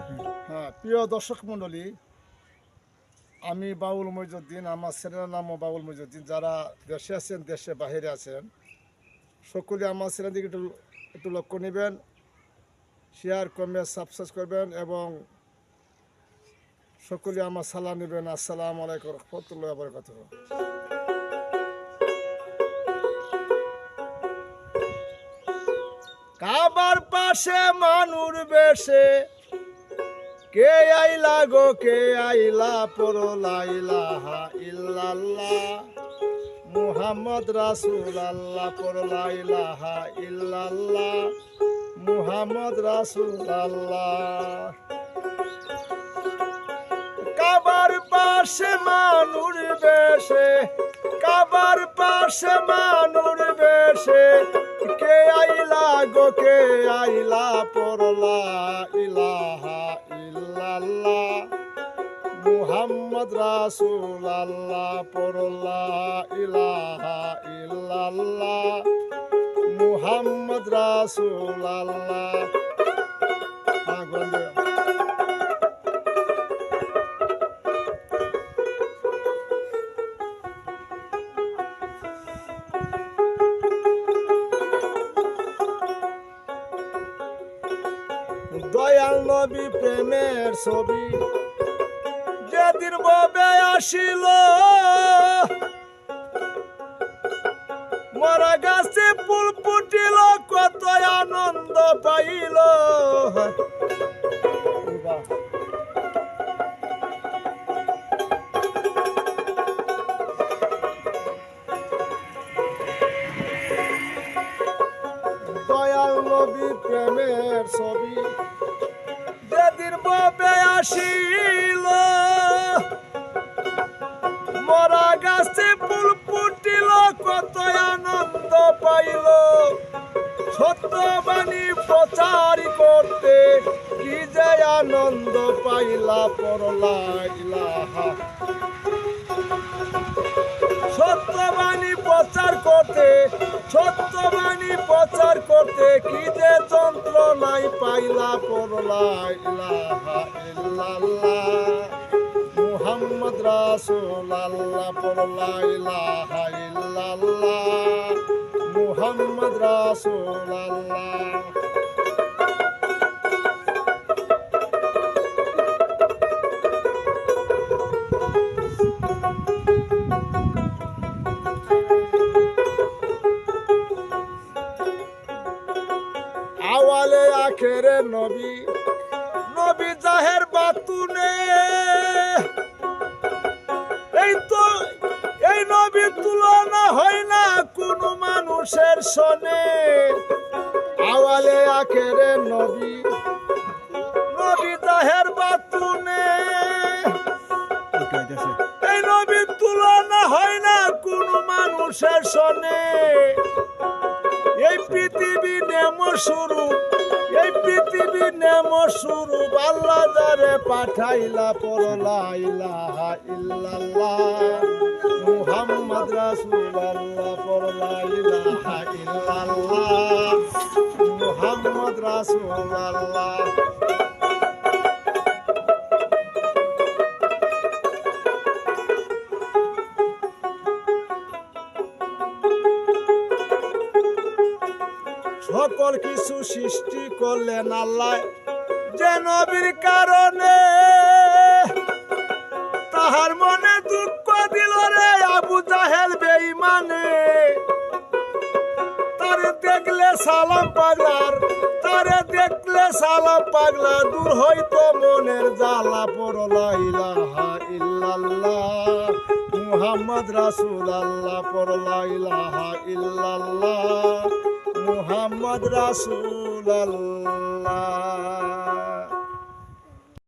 হ্যাঁ, প্রিয় দর্শক মণ্ডলী, আমি বাউল মইজুদ্দিন। আমার চ্যানেলের নামও বাউল মইজুদ্দিন। যারা দেশে আছেন, দেশে বাহিরে আছেন, সকলে আমার চ্যানেলটিকে একটু একটু লক্ষ্য নেবেন, শেয়ার কমেন্ট সাবস্ক্রাইব করবেন এবং সকলে আমার সালাম নেবেন। আসসালামু আলাইকুম রহমতুল্লাহি ওয়া বারাকাতুহু। কাবার পাশে মানুর বেশে কে আইলা গো, কে আইলা, পড়ো লা ইলাহা ইল্লাল্লাহ মুহাম্মদ রাসূলুল্লাহ, পড়ো লা ইলাহা ইল্লাল্লাহ মুহাম্মদ রাসূলুল্লাহ। কাবার পাশে মানুর বেশে, কাবার পাশে মানুর বেশে কে আইলা গো, কে আইলা, পড়ো লা ইলাহা ইল্লাল্লাহ মুহাম্মদ রাসূলুল্লাহ, পড়ো লা ইলাহা ইল্লাল্লাহ মুহাম্মদ রাসূলুল্লাহ। দয়াল নবী প্রেমের ছবি যেদিন ববে আসিল, মরা গাছে ফুল ফুটিল, কত আনন্দ পাইল। দয়াল নবী প্রেমের ছবি যেদিন ববে আসিল, মরা গাছে ফুল ফুটিল, কত আনন্দ পাইল। সত্যবাণী প্রচার করতে কি যে আনন্দ পাইলা, পড়ো লা ইলাহা। সত্যবাণী প্রচার করতে, সত্যবাণী প্রচার করতে কি যে যন্ত্রণাই পাইলা, পড়ো লা ইলাহা ইল্লাল্লাহ মুহাম্মদ রাসূলুল্লাহ, পড়ো লা ইলাহা ইল্লাল্লাহ মুহাম্মদ রাসূলুল্লাহ। আওয়ালে আখেরে নবী, নবী জাহের বাতুনে, এই তো এই নবী তুলনা হয় না কোন মানুষের সনে। আওয়ালে আখেরে নবী, নবী জাহের বাতুনে, এই নবী তুলনা হয় না কোন মানুষের সনে। এই পৃথিবী নেম স্বরূপ, এই পৃথিবী নেম স্বরূপ আল্লাহ যারে পাঠাইলা, পড়ো লা ইলাহা ইল্লাল্লাহ মুহাম্মদ রাসূলুল্লাহ, পড়ো লা ইলাহা ইল্লাল্লাহ মুহাম্মদ রাসূলুল্লাহ। সকল কিছু সৃষ্টি করলেন আল্লাহ যে নবীর কারণে, তাহার মনে দুঃখ দিল রে আবু জাহেল বেঈমানে। তারে দেখলে সালাম পাগলার, তারে দেখলে সালাম পাগলা, দূর হইতো মনের জ্বালা, পড়ো লা ইলাহা ইল্লাল্লাহ মুহাম্মদ রাসূলুল্লাহ, পড়ো লা ইলাহা ইল্লাল্লাহ মুহাম্মদ রাসূলুল্লাহ।